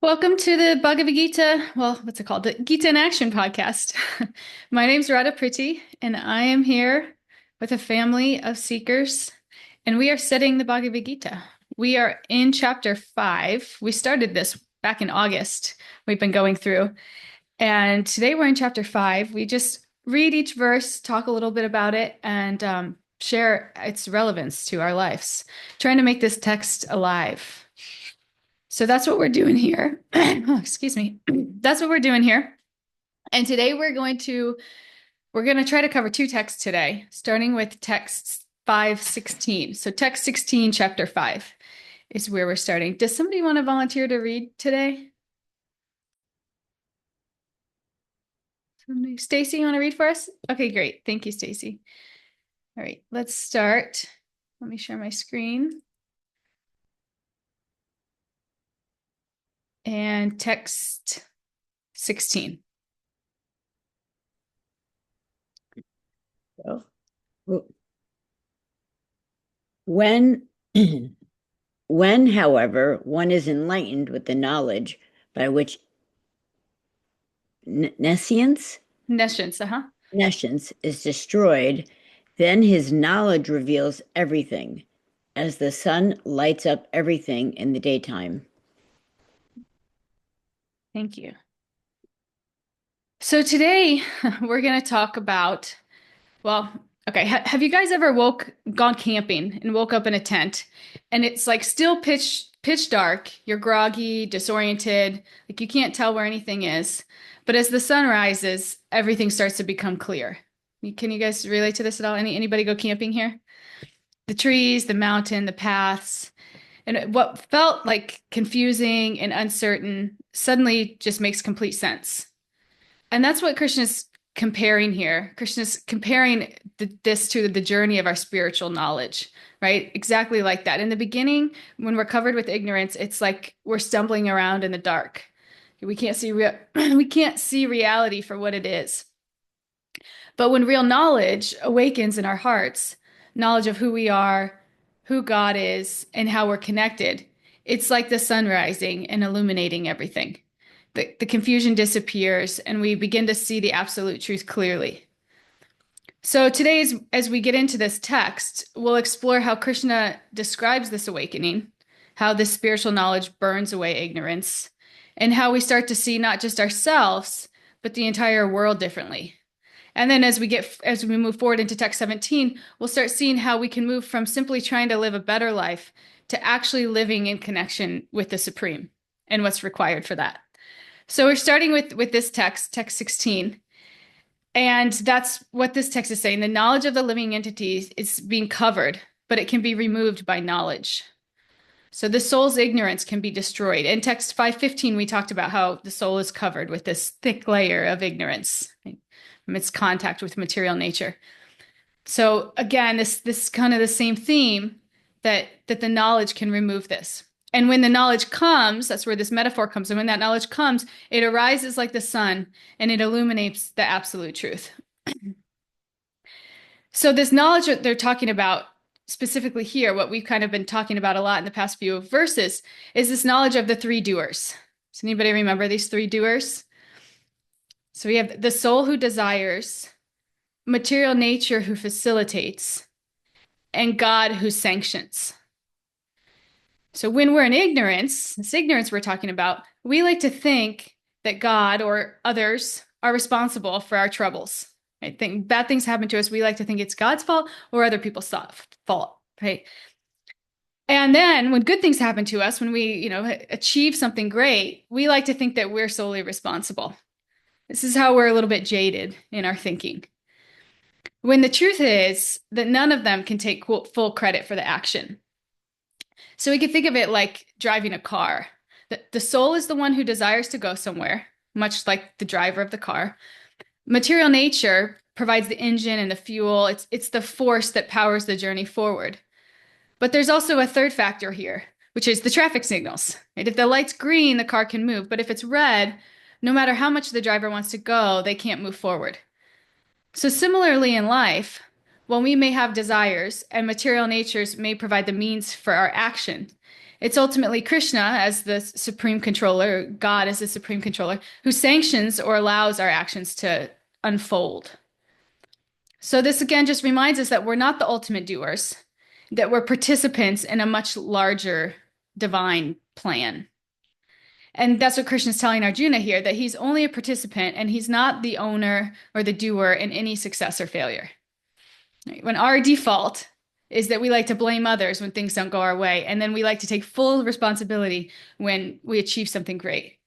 Welcome to the Bhagavad Gita. Well, what's it called? The Gita in Action podcast. My name's Radha Priti, and I am here with a family of seekers, and we are studying the Bhagavad Gita. We are in chapter 5. We started this back in August. We've been going through, and today we're in chapter 5. We just read each verse, talk a little bit about it, and share its relevance to our lives, trying to make this text alive. So that's what we're doing here. Oh, excuse me. That's what we're doing here. And today we're going to try to cover two texts today, starting with text 5:16. So text 16, chapter 5 is where we're starting. Does somebody want to volunteer to read today? Stacy, you want to read for us? Okay, great. Thank you, Stacy. All right, let's start. Let me share my screen. And text 16. So, when, when, however, one is enlightened with the knowledge by which nescience, Nescience, uh-huh. nescience is destroyed, then his knowledge reveals everything, as the sun lights up everything in the daytime. Thank you. So today we're going to talk about, well, okay, have you guys ever gone camping and woke up in a tent and it's like still pitch dark, you're groggy, disoriented, like you can't tell where anything is. But as the sun rises, everything starts to become clear. Can you guys relate to this at all? Anybody go camping here? The trees, the mountain, the paths, and what felt like confusing and uncertain suddenly just makes complete sense. And that's what Krishna's comparing here. Krishna's comparing this to the journey of our spiritual knowledge, right? Exactly like that. In the beginning, when we're covered with ignorance, it's like we're stumbling around in the dark. We can't see we can't see reality for what it is. But when real knowledge awakens in our hearts, knowledge of who we are, who God is, and how we're connected, it's like the sun rising and illuminating everything. The confusion disappears and we begin to see the absolute truth clearly. So today, as we get into this text, we'll explore how Krishna describes this awakening, how this spiritual knowledge burns away ignorance, and how we start to see not just ourselves, but the entire world differently. And then as we move forward into text 17, we'll start seeing how we can move from simply trying to live a better life to actually living in connection with the Supreme and what's required for that. So we're starting with this text 16. And that's what this text is saying. The knowledge of the living entities is being covered, but it can be removed by knowledge. So the soul's ignorance can be destroyed. In text 5:15, we talked about how the soul is covered with this thick layer of ignorance, right, from its contact with material nature. So again, this kind of the same theme that the knowledge can remove this. And when the knowledge comes, that's where this metaphor comes. And when that knowledge comes, it arises like the sun and it illuminates the absolute truth. So this knowledge that they're talking about specifically here, what we've kind of been talking about a lot in the past few verses, is this knowledge of the three doers. Does anybody remember these three doers? So we have the soul who desires, material nature who facilitates, and God who sanctions. So when we're in ignorance, this ignorance we're talking about, we like to think that God or others are responsible for our troubles. I think bad things happen to us. We like to think it's God's fault or other people's fault, right? And then when good things happen to us, when we, achieve something great, we like to think that we're solely responsible. This is how we're a little bit jaded in our thinking. When the truth is that none of them can take full credit for the action. So we could think of it like driving a car. The soul is the one who desires to go somewhere, much like the driver of the car. Material nature provides the engine and the fuel. It's the force that powers the journey forward. But there's also a third factor here, which is the traffic signals. Right? If the light's green, the car can move. But if it's red, no matter how much the driver wants to go, they can't move forward. So similarly in life, while we may have desires and material natures may provide the means for our action, It's ultimately Krishna as the supreme controller, God as the supreme controller, who sanctions or allows our actions to unfold. So this again just reminds us that we're not the ultimate doers, that we're participants in a much larger divine plan. And that's what Krishna's telling Arjuna here, that he's only a participant and he's not the owner or the doer in any success or failure. Right? When our default is that we like to blame others when things don't go our way, and then we like to take full responsibility when we achieve something great.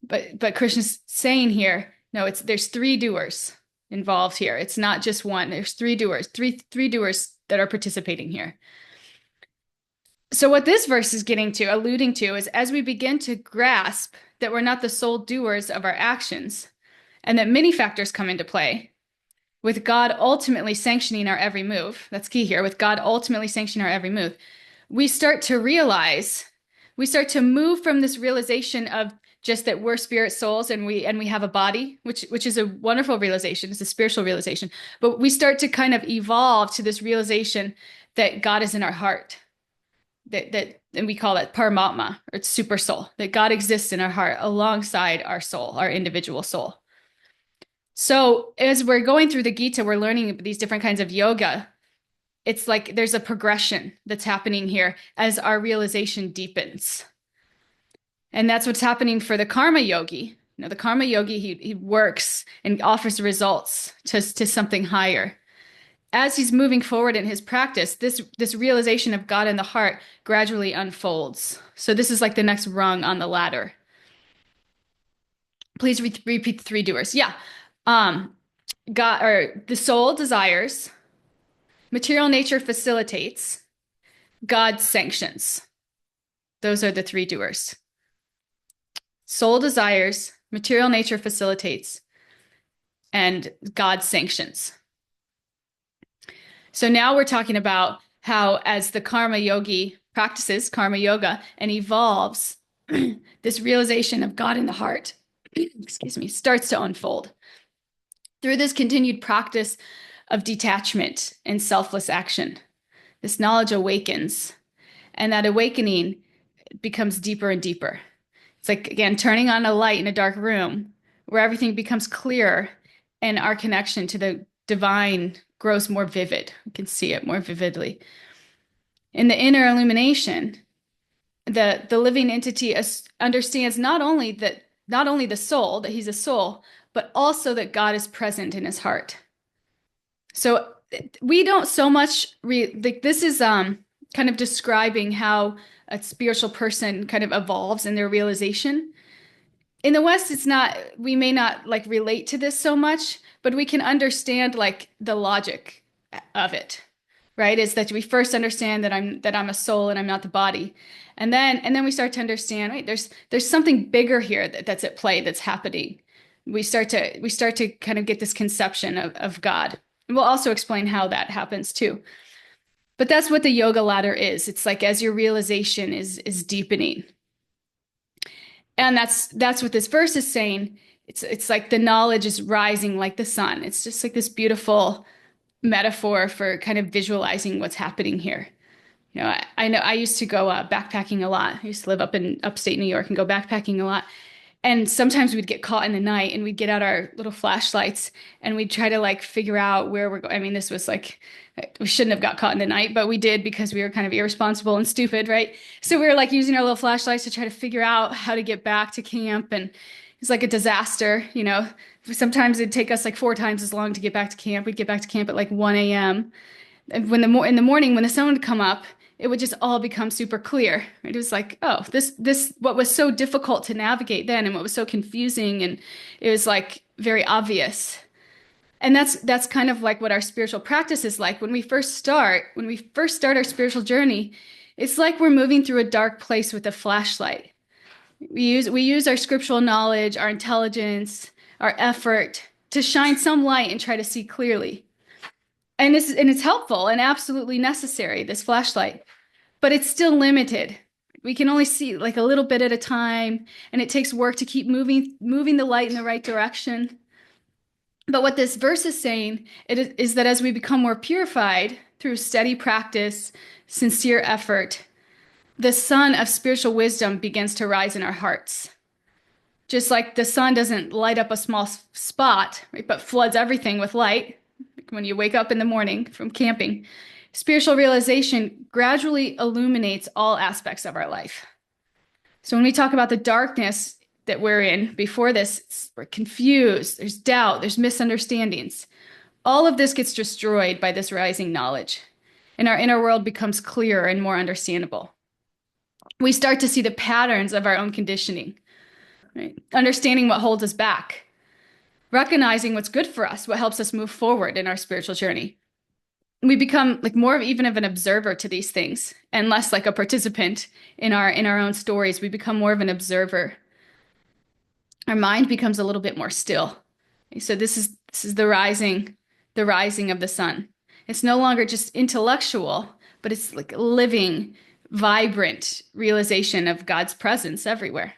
But Krishna's saying here, no, there's three doers involved here. It's not just one. There's three doers, three doers that are participating here. So what this verse is getting to, alluding to, is as we begin to grasp that we're not the sole doers of our actions, and that many factors come into play, with God ultimately sanctioning our every move. That's key here. With God ultimately sanctioning our every move, we start to realize, we start to move from this realization of just that we're spirit souls and we have a body, which is a wonderful realization. It's a spiritual realization. But we start to kind of evolve to this realization that God is in our heart. And we call it Paramatma, or it's super soul, that God exists in our heart alongside our soul, our individual soul. So as we're going through the Gita, we're learning these different kinds of yoga. It's like there's a progression that's happening here as our realization deepens. And that's what's happening for the karma yogi. You know, the karma yogi, he works and offers results to something higher. As he's moving forward in his practice, this realization of God in the heart gradually unfolds. So this is like the next rung on the ladder. Please repeat the three doers. Yeah. God, or the soul desires, material nature facilitates, God sanctions. Those are the three doers. Soul desires, material nature facilitates, and God sanctions. So now we're talking about how, as the karma yogi practices karma yoga and evolves, this realization of God in the heart, excuse me, starts to unfold. Through this continued practice of detachment and selfless action, this knowledge awakens, and that awakening becomes deeper and deeper. It's like, again, turning on a light in a dark room where everything becomes clearer and our connection to the divine grows more vivid. We can see it more vividly. In the inner illumination, the living entity understands not only the soul, that he's a soul, but also that God is present in his heart. So we don't so much like this is kind of describing how a spiritual person kind of evolves in their realization. In the West, it's not, we may not like relate to this so much, but we can understand like the logic of it, right? Is that we first understand that I'm a soul and I'm not the body. And then we start to understand, right, there's something bigger here that's at play, that's happening. We start to kind of get this conception of God. And we'll also explain how that happens too. But that's what the yoga ladder is. It's like as your realization is deepening. And that's what this verse is saying. It's like the knowledge is rising like the sun. It's just like this beautiful metaphor for kind of visualizing what's happening here. You know, I know I used to go backpacking a lot. I used to live up in upstate New York and go backpacking a lot. And sometimes we'd get caught in the night and we'd get out our little flashlights and we'd try to like figure out where we're going. I mean, this was like, we shouldn't have got caught in the night, but we did because we were kind of irresponsible and stupid, right? So we were like using our little flashlights to try to figure out how to get back to camp. And it's like a disaster, you know. Sometimes it'd take us like 4 times as long to get back to camp. We'd get back to camp at like 1 a.m. And in the morning, when the sun would come up, it would just all become super clear. It was like, oh, this what was so difficult to navigate then and what was so confusing, and it was like very obvious. And that's kind of like what our spiritual practice is like. When we first start our spiritual journey, it's like we're moving through a dark place with a flashlight. We use our scriptural knowledge, our intelligence, our effort to shine some light and try to see clearly. And it's helpful and absolutely necessary, this flashlight, but it's still limited. We can only see like a little bit at a time, and it takes work to keep moving the light in the right direction. But what this verse is saying is that as we become more purified through steady practice, sincere effort, the sun of spiritual wisdom begins to rise in our hearts. Just like the sun doesn't light up a small spot, right, but floods everything with light, like when you wake up in the morning from camping, spiritual realization gradually illuminates all aspects of our life. So when we talk about the darkness that we're in before this, we're confused, there's doubt, there's misunderstandings. All of this gets destroyed by this rising knowledge, and our inner world becomes clearer and more understandable. We start to see the patterns of our own conditioning, right? Understanding what holds us back, recognizing what's good for us, what helps us move forward in our spiritual journey. We become like more of even of an observer to these things and less like a participant in our own stories. We become more of an observer. Our mind becomes a little bit more still. So this is the rising of the sun. It's no longer just intellectual, but it's like a living, vibrant realization of God's presence everywhere.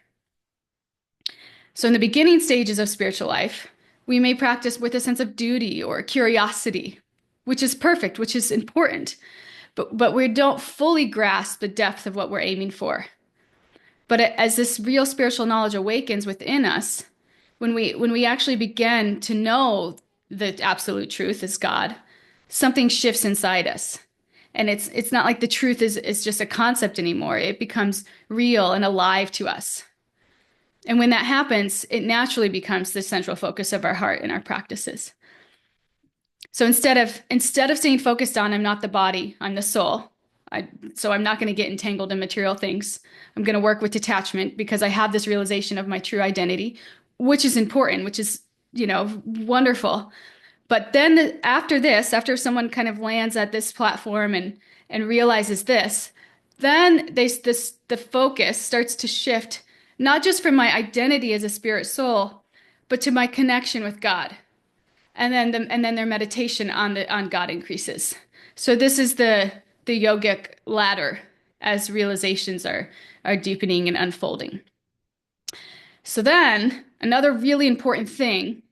So in the beginning stages of spiritual life, we may practice with a sense of duty or curiosity, which is perfect, which is important, but we don't fully grasp the depth of what we're aiming for. But as this real spiritual knowledge awakens within us, when we actually begin to know the absolute truth is God, something shifts inside us. And it's not like the truth is just a concept anymore. It becomes real and alive to us. And when that happens, it naturally becomes the central focus of our heart and our practices. So instead of staying focused on I'm not the body, I'm the soul. So I'm not going to get entangled in material things. I'm going to work with detachment because I have this realization of my true identity, which is important, which is, wonderful. But then after this, after someone kind of lands at this platform and realizes this, then the focus starts to shift, not just from my identity as a spirit soul, but to my connection with God. And then their meditation on God increases. So this is the yogic ladder as realizations are deepening and unfolding. So then another really important thing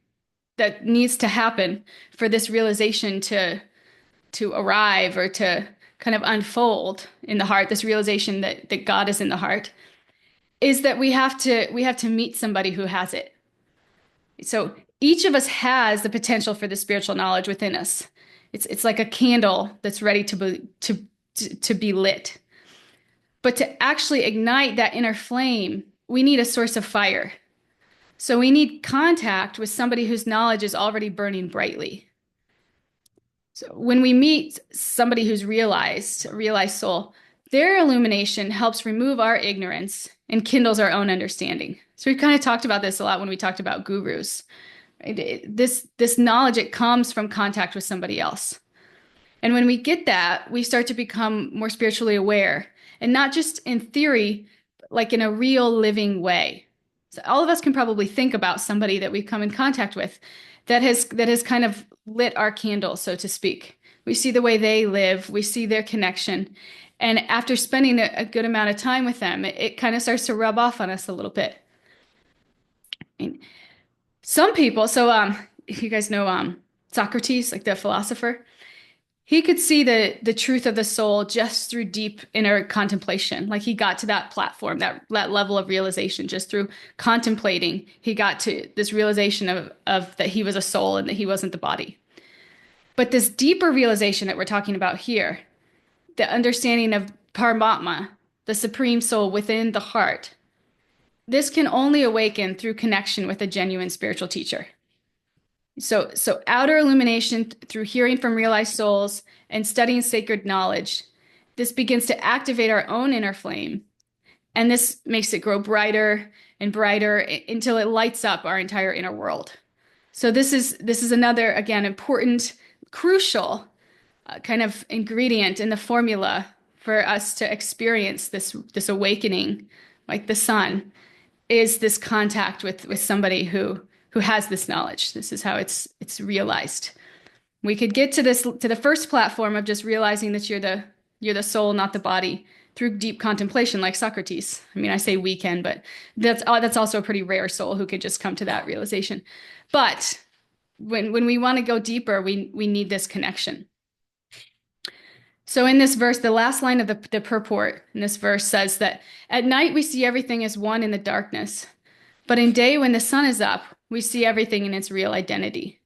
that needs to happen for this realization to arrive or to kind of unfold in the heart, this realization that God is in the heart, is that we have to meet somebody who has it. So each of us has the potential for the spiritual knowledge within us. It's like a candle that's ready to be lit. But to actually ignite that inner flame, we need a source of fire. So we need contact with somebody whose knowledge is already burning brightly. So when we meet somebody who's a realized soul, their illumination helps remove our ignorance and kindles our own understanding. So we've kind of talked about this a lot when we talked about gurus. Right? This knowledge, it comes from contact with somebody else. And when we get that, we start to become more spiritually aware, and not just in theory, but like in a real living way. So all of us can probably think about somebody that we've come in contact with that has kind of lit our candle, so to speak. We see the way they live, we see their connection. And after spending a good amount of time with them, it kind of starts to rub off on us a little bit. And some people, so if you guys know Socrates, like the philosopher, he could see the truth of the soul just through deep inner contemplation. Like he got to that platform, that level of realization just through contemplating. He got to this realization of that he was a soul and that he wasn't the body. But this deeper realization that we're talking about here, the understanding of Paramatma, the supreme soul within the heart, this can only awaken through connection with a genuine spiritual teacher. So outer illumination through hearing from realized souls and studying sacred knowledge, this begins to activate our own inner flame. And this makes it grow brighter and brighter until it lights up our entire inner world. So this is another, again, important, crucial kind of ingredient in the formula for us to experience this awakening, like the sun, is this contact with somebody who has this knowledge. This is how it's realized. We could get to the first platform of just realizing that you're the soul, not the body, through deep contemplation, like Socrates. I mean, I say we can, but that's also a pretty rare soul who could just come to that realization. But when we want to go deeper, we need this connection. So in this verse, the last line of the purport in this verse says that at night we see everything as one in the darkness, but in day when the sun is up, we see everything in its real identity.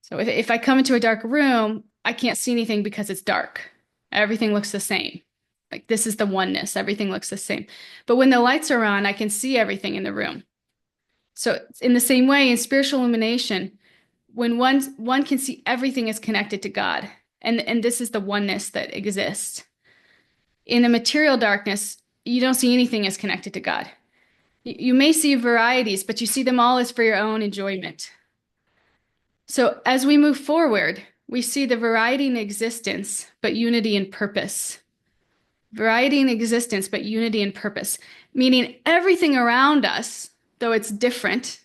So if I come into a dark room, I can't see anything because it's dark. Everything looks the same. Like this is the oneness. Everything looks the same. But when the lights are on, I can see everything in the room. So in the same way, in spiritual illumination, when one can see everything is connected to God, and this is the oneness that exists. In the material darkness, you don't see anything as connected to God. You may see varieties, but you see them all as for your own enjoyment. So as we move forward, we see the variety in existence, but unity in purpose. Variety in existence, but unity in purpose, meaning everything around us, though it's different,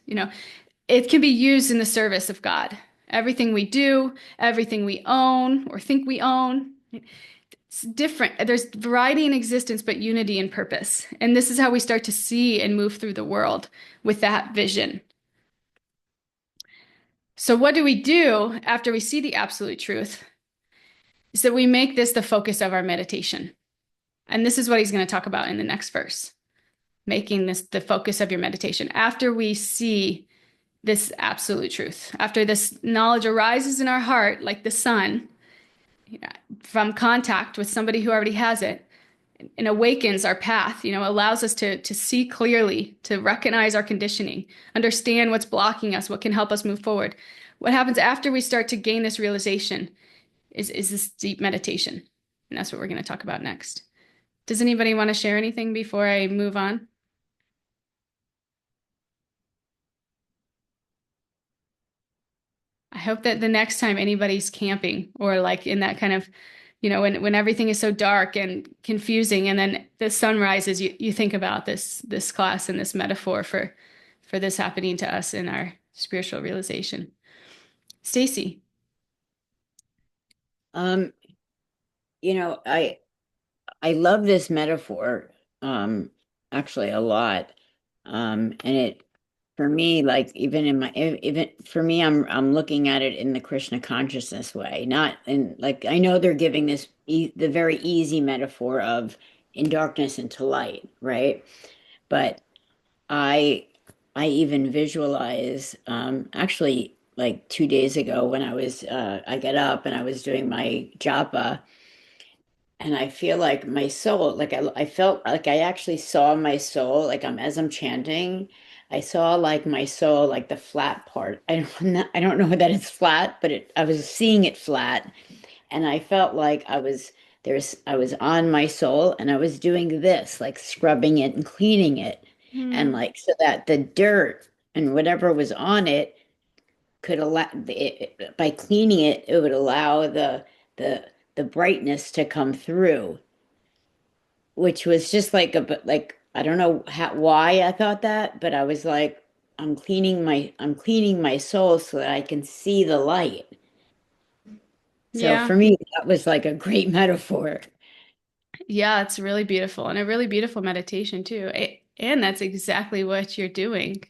it can be used in the service of God. Everything we do, everything we own or think we own, it's different. There's variety in existence, but unity in purpose. And this is how we start to see and move through the world with that vision. So, what do we do after we see the absolute truth? Is that we make this the focus of our meditation. And this is what he's going to talk about in the next verse, making this the focus of your meditation. After we see this absolute truth, after this knowledge arises in our heart like the sun, from contact with somebody who already has it, and awakens our path, allows us to see clearly, to recognize our conditioning, understand what's blocking us, what can help us move forward. What happens after we start to gain this realization is this deep meditation. And that's what we're going to talk about next. Does anybody want to share anything before I move on? I hope that the next time anybody's camping or like in that kind of, when everything is so dark and confusing and then the sun rises, you think about this class and this metaphor for this happening to us in our spiritual realization. Stacy. Um, I love this metaphor, um, actually a lot. And it for me, like even in my even for me, I'm looking at it in the Krishna consciousness way, not in like I know they're giving this the very easy metaphor of in darkness into light, right? But I I even visualize actually like 2 days ago when I got up and I was doing my japa. And I feel like my soul, like I felt like I actually saw my soul, like as I'm chanting, I saw like my soul, like the flat part. I don't know that it's flat, but I was seeing it flat, and I felt like I was on my soul, and I was doing this, like scrubbing it and cleaning it, and Hmm. like so that the dirt and whatever was on it could allow by cleaning it, it would allow the the brightness to come through, which was just like like I don't know why I thought that, but I was like, I'm cleaning my soul so that I can see the light. So Yeah. for me, that was like a great metaphor. Yeah, it's really beautiful and a really beautiful meditation too. And that's exactly what you're doing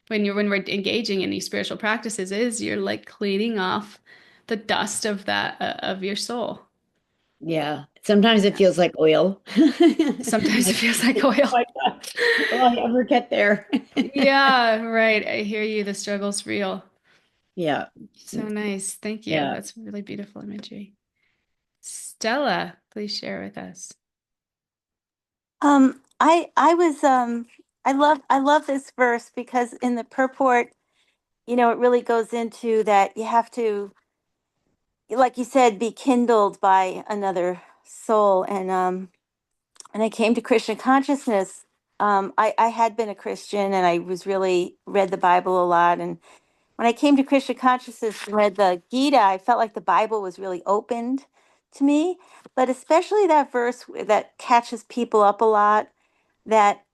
when we're engaging in these spiritual practices is you're like cleaning off the dust of that of your soul. Yeah. Sometimes it Yeah. feels like oil. Sometimes it Like, feels like oh oil. my gosh, will I ever get there? Yeah, right. I hear you. The struggle's real. Yeah. So nice. Thank you. Yeah. That's really beautiful imagery. Stella, please share with us. I was I love this verse because in the purport, it really goes into that you have to, like you said, be kindled by another soul. And I came to Christian consciousness. I had been a Christian and I was really read the Bible a lot. And when I came to Christian consciousness and read the Gita, I felt like the Bible was really opened to me. But especially that verse that catches people up a lot, that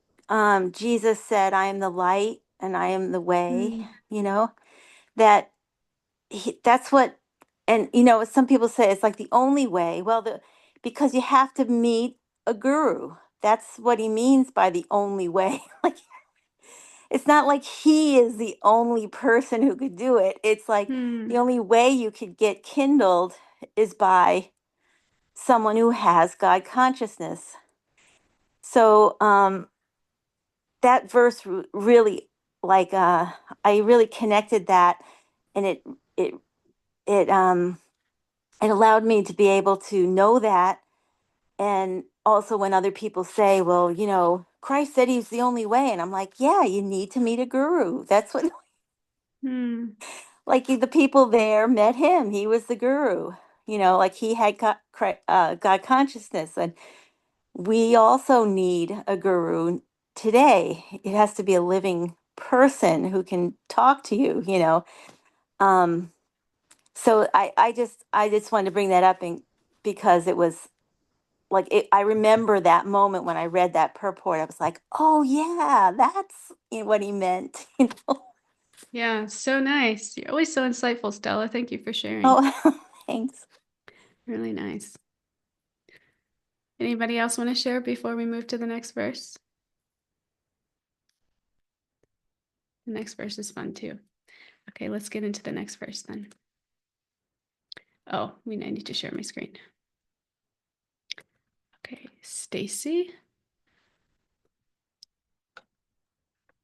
Jesus said, I am the light and I am the way, Mm. that that's what, and some people say it's like the only way. Well, because you have to meet a guru. That's what he means by the only way. Like, it's not like he is the only person who could do it. It's like the Hmm. only way you could get kindled is by someone who has God consciousness. So that verse really, like, I really connected that, and it it it allowed me to be able to know that. And also when other people say, well, Christ said he's the only way, and I'm like, yeah, you need to meet a guru. That's what, Hmm. like, the people there met him. He was the guru. Like, he had God consciousness, and we also need a guru today. It has to be a living person who can talk to you. Um, so I just wanted to bring that up, because it was like, I remember that moment when I read that purport. I was like, oh yeah, that's what he meant. Yeah, so nice. You're always so insightful, Stella. Thank you for sharing. Oh, thanks. Really nice. Anybody else want to share before we move to the next verse? The next verse is fun too. Okay, let's get into the next verse then. Oh, I need to share my screen. Okay, Stacy.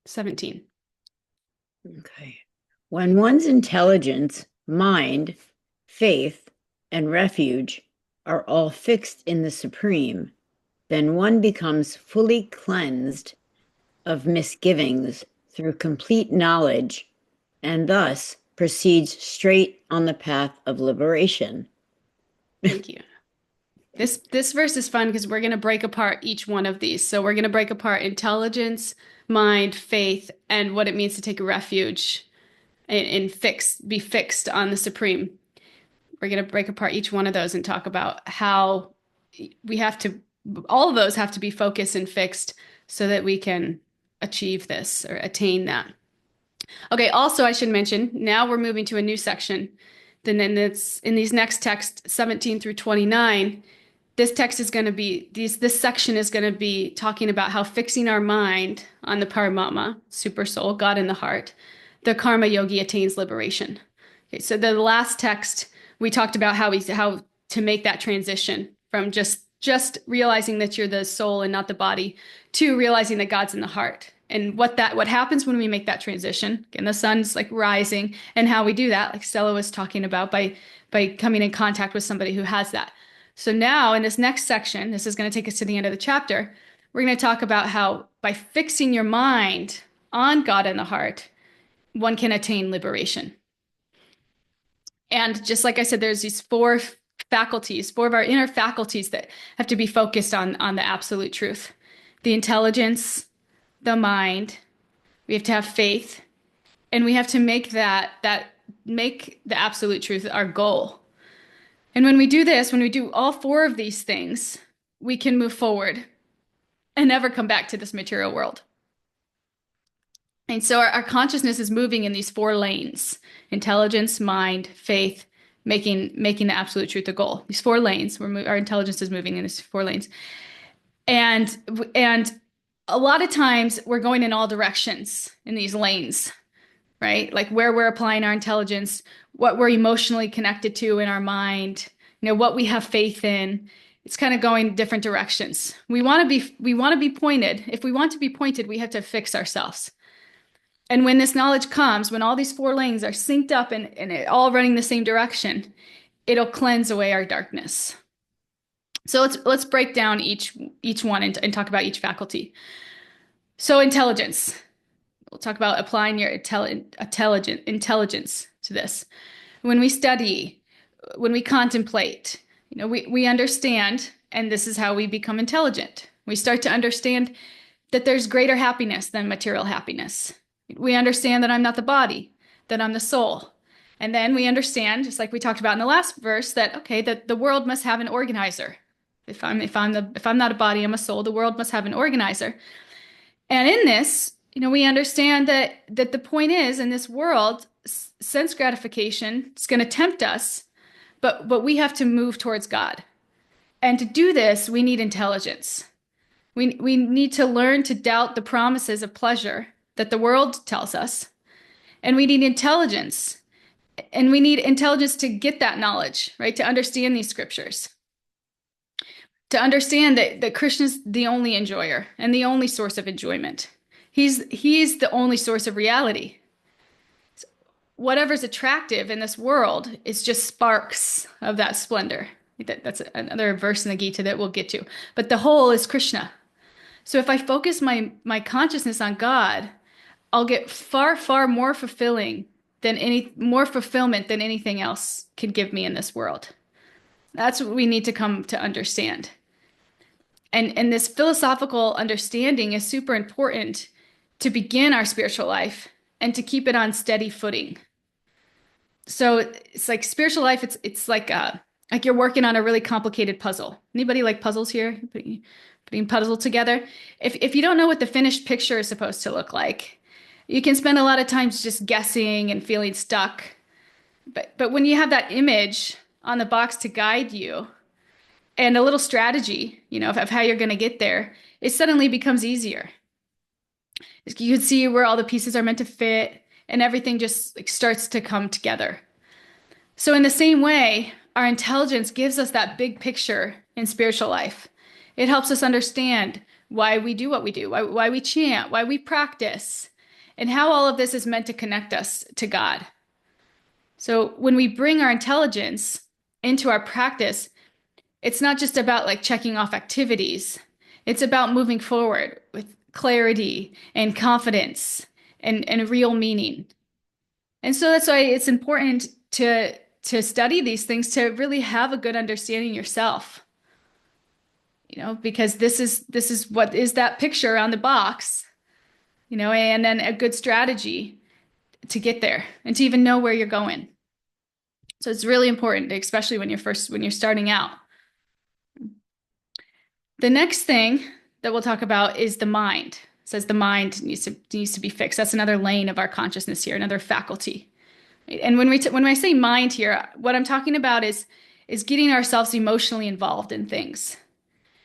17. Okay. When one's intelligence, mind, faith, and refuge are all fixed in the Supreme, then one becomes fully cleansed of misgivings through complete knowledge, and thus proceeds straight on the path of liberation. Thank you. This verse is fun because we're going to break apart each one of these. So we're going to break apart intelligence, mind, faith, and what it means to take refuge and be fixed on the Supreme. We're going to break apart each one of those and talk about how we have to, all of those have to be focused and fixed so that we can achieve this or attain that. Okay, also I should mention, now we're moving to a new section. Then it's in these next texts, 17 through 29. This text is going to be this section is going to be talking about how fixing our mind on the Paramatma, super soul, God in the heart, the karma yogi attains liberation. Okay, so the last text we talked about how to make that transition from just realizing that you're the soul and not the body to realizing that God's in the heart. And what happens when we make that transition, and the sun's like rising, and how we do that, like Stella was talking about, by coming in contact with somebody who has that. So now in this next section, this is going to take us to the end of the chapter. We're going to talk about how by fixing your mind on God in the heart, one can attain liberation. And just like I said, there's these four of our inner faculties that have to be focused on the absolute truth. The intelligence, the mind, we have to have faith, and we have to make make the absolute truth our goal. And when we do this, when we do all four of these things, we can move forward and never come back to this material world. And so our consciousness is moving in these four lanes: intelligence, mind, faith, making the absolute truth a goal. These four lanes, our intelligence is moving in these four lanes. And a lot of times we're going in all directions in these lanes, right? Like where we're applying our intelligence, what we're emotionally connected to in our mind, what we have faith in. It's kind of going different directions. We want to be pointed. If we want to be pointed, we have to fix ourselves. And when this knowledge comes, when all these four lanes are synced up and it all running the same direction, it'll cleanse away our darkness. So let's break down each one and talk about each faculty. So intelligence. We'll talk about applying your intelligence to this. When we study, when we contemplate, we understand, and this is how we become intelligent. We start to understand that there's greater happiness than material happiness. We understand that I'm not the body, that I'm the soul. And then we understand, just like we talked about in the last verse, that okay, that the world must have an organizer. If I'm not a body, I'm a soul, the world must have an organizer. And in this, we understand that the point is, in this world, sense gratification is going to tempt us, but we have to move towards God. And to do this, we need intelligence. We need to learn to doubt the promises of pleasure that the world tells us. And we need intelligence. And we need intelligence to get that knowledge, right? To understand these scriptures. to understand that Krishna's the only enjoyer and the only source of enjoyment. He's the only source of reality. Whatever's attractive in this world is just sparks of that splendor. That's another verse in the Gita that we'll get to. But the whole is Krishna. So if I focus my consciousness on God, I'll get far, far more more fulfillment than anything else can give me in this world. That's what we need to come to understand. And this philosophical understanding is super important to begin our spiritual life and to keep it on steady footing. So it's like spiritual life, it's like you're working on a really complicated puzzle. Anybody like puzzles here? Putting puzzle together. If you don't know what the finished picture is supposed to look like, you can spend a lot of times just guessing and feeling stuck. But when you have that image on the box to guide you and a little strategy, of how you're going to get there, it suddenly becomes easier. You can see where all the pieces are meant to fit and everything just like starts to come together. So in the same way, our intelligence gives us that big picture in spiritual life. It helps us understand why we do what we do, why we chant, why we practice, and how all of this is meant to connect us to God. So when we bring our intelligence into our practice, it's not just about like checking off activities. It's about moving forward with clarity and confidence and real meaning. And so that's why it's important to study these things, to really have a good understanding yourself. Because this is what is that picture on the box, and then a good strategy to get there and to even know where you're going. So it's really important, especially when you're starting out. The next thing that we'll talk about is the mind. It says the mind needs to be fixed. That's another lane of our consciousness here, another faculty. And when I say mind here, what I'm talking about is getting ourselves emotionally involved in things.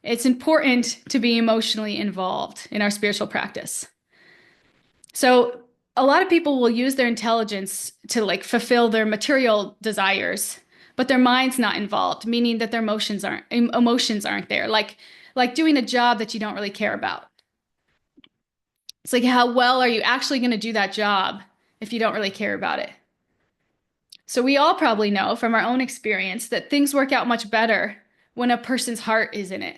It's important to be emotionally involved in our spiritual practice. So a lot of people will use their intelligence to like fulfill their material desires, but their mind's not involved, meaning that their emotions aren't there. Like doing a job that you don't really care about. It's like, how well are you actually going to do that job if you don't really care about it? So we all probably know from our own experience that things work out much better when a person's heart is in it.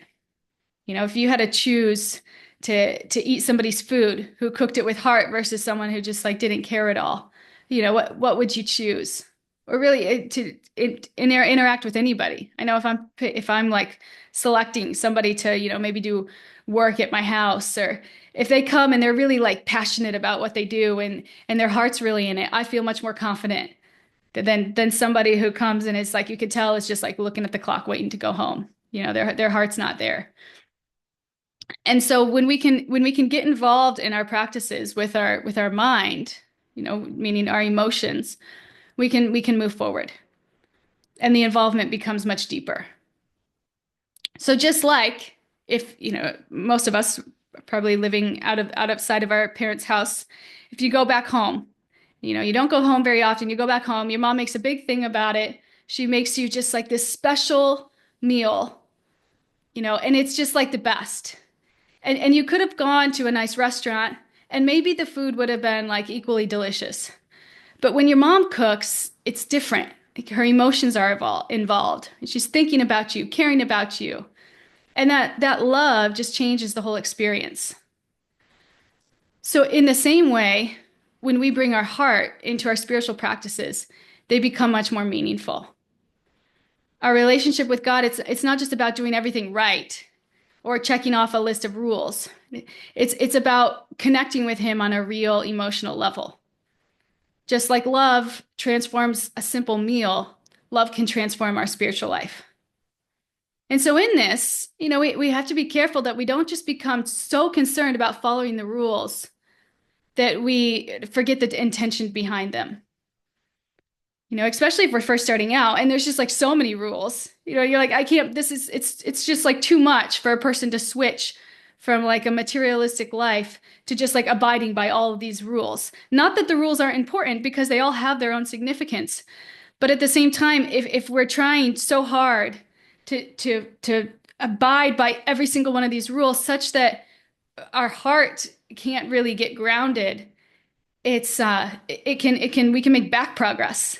If you had to choose to eat somebody's food who cooked it with heart versus someone who just like didn't care at all, what would you choose? Or really interact with anybody. I know if I'm like selecting somebody to, maybe do work at my house, or if they come and they're really like passionate about what they do and their heart's really in it, I feel much more confident than somebody who comes and it's like, you could tell it's just like looking at the clock waiting to go home. Their heart's not there. And so when we can get involved in our practices with our mind, meaning our emotions, we can move forward. And the involvement becomes much deeper. So just like if, most of us are probably living outside of our parents' house, if you go back home, you don't go home very often, you go back home, your mom makes a big thing about it. She makes you just like this special meal, and it's just like the best. And you could have gone to a nice restaurant and maybe the food would have been like equally delicious. But when your mom cooks, it's different. Like her emotions are involved. She's thinking about you, caring about you. And that love just changes the whole experience. So in the same way, when we bring our heart into our spiritual practices, they become much more meaningful. Our relationship with God, it's not just about doing everything right or checking off a list of rules. It's about connecting with him on a real emotional level. Just like love transforms a simple meal, love can transform our spiritual life. And so in this, we have to be careful that we don't just become so concerned about following the rules that we forget the intention behind them. Especially if we're first starting out and there's just like so many rules, you're like, I can't, it's just like too much for a person to switch from like a materialistic life to just like abiding by all of these rules. Not that the rules aren't important, because they all have their own significance. But at the same time, if we're trying so hard to abide by every single one of these rules such that our heart can't really get grounded. We can make back progress.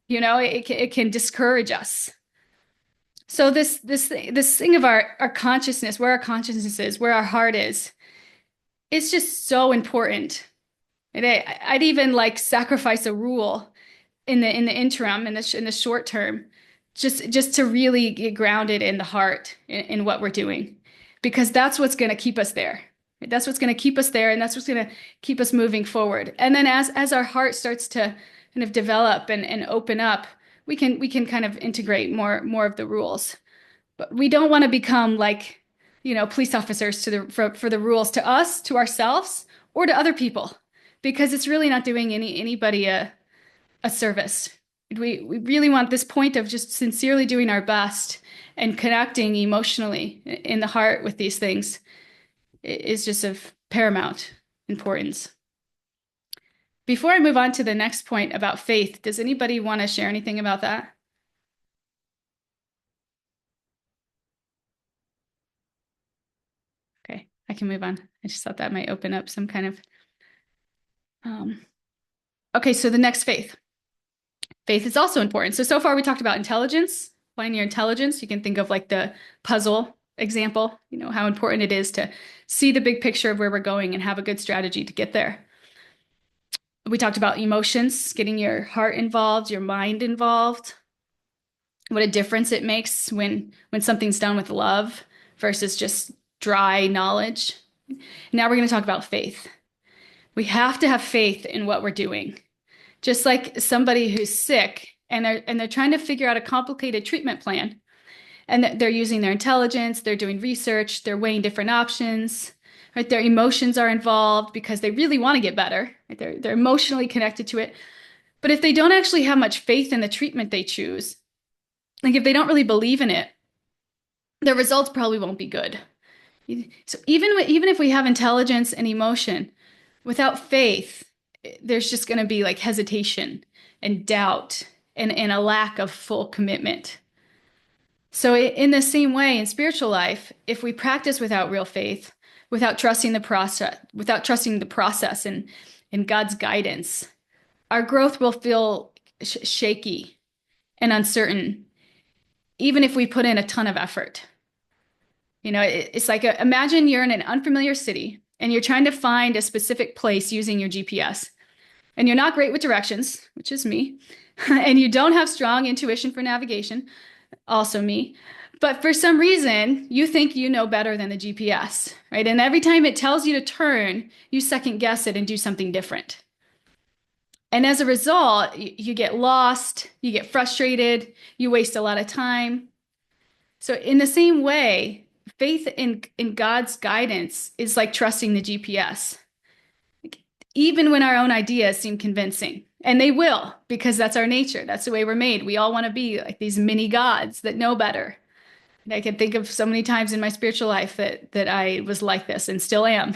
It can discourage us. So this thing of our consciousness, where our consciousness is, where our heart is, it's just so important. And I'd even like sacrifice a rule in the interim, in the short term, just to really get grounded in the heart in what we're doing, because that's what's going to keep us there. That's what's going to keep us there, and that's what's going to keep us moving forward. And then as our heart starts to kind of develop and open up, we can kind of integrate more of the rules. But we don't want to become like, police officers for the rules to us, to ourselves, or to other people, because it's really not doing anybody a service. We really want this point of just sincerely doing our best and connecting emotionally in the heart with these things is just of paramount importance. Before I move on to the next point about faith, does anybody want to share anything about that? Okay, I can move on. I just thought that might open up some kind of okay, so the next faith. Faith is also important. So far we talked about intelligence, applying your intelligence. You can think of like the puzzle example, how important it is to see the big picture of where we're going and have a good strategy to get there. We talked about emotions, getting your heart involved, your mind involved. What a difference it makes when something's done with love versus just dry knowledge. Now we're going to talk about faith. We have to have faith in what we're doing. Just like somebody who's sick and they're trying to figure out a complicated treatment plan, and they're using their intelligence, they're doing research, they're weighing different options, right? Their emotions are involved because they really want to get better, right? They're emotionally connected to it. But if they don't actually have much faith in the treatment they choose, like if they don't really believe in it, their results probably won't be good. So even if we have intelligence and emotion, without faith, there's just going to be like hesitation and doubt and a lack of full commitment. So in the same way, in spiritual life, if we practice without real faith, without trusting the process and God's guidance, our growth will feel shaky and uncertain, even if we put in a ton of effort. It's like imagine you're in an unfamiliar city and you're trying to find a specific place using your GPS. And you're not great with directions, which is me, and you don't have strong intuition for navigation, also me. But for some reason, you think you know better than the GPS, right? And every time it tells you to turn, you second guess it and do something different. And as a result, you get lost, you get frustrated, you waste a lot of time. So in the same way, faith in God's guidance is like trusting the GPS. Even when our own ideas seem convincing. And they will, because that's our nature. That's the way we're made. We all want to be like these mini gods that know better. And I can think of so many times in my spiritual life that I was like this and still am.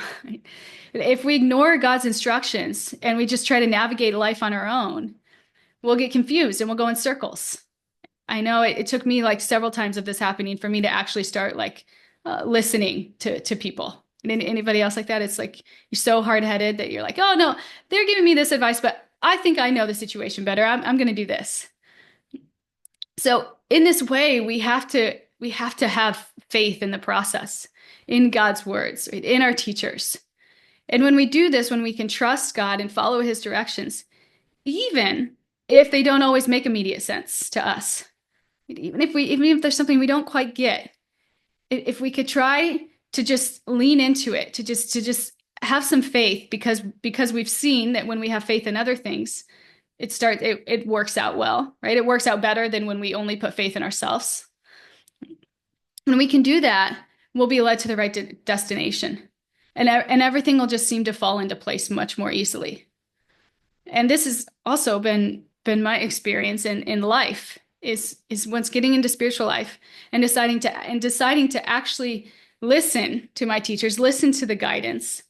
If we ignore God's instructions and we just try to navigate life on our own, we'll get confused and we'll go in circles. I know it took me like several times of this happening for me to actually start like listening to people. And anybody else like that? It's like you're so hard-headed that you're like, oh no, they're giving me this advice, but I think I know the situation better. I'm going to do this. So in this way, we have to have faith in the process, in God's words, right? In our teachers. And when we do this, when we can trust God and follow his directions, even if they don't always make immediate sense to us, even if there's something we don't quite get, if we could try to just lean into it, to just have some faith, because we've seen that when we have faith in other things, it works out well, right? It works out better than when we only put faith in ourselves. When we can do that, we'll be led to the right destination, and everything will just seem to fall into place much more easily. And this has also been my experience in life, is once getting into spiritual life and deciding to actually listen to my teachers, listen to the guidance.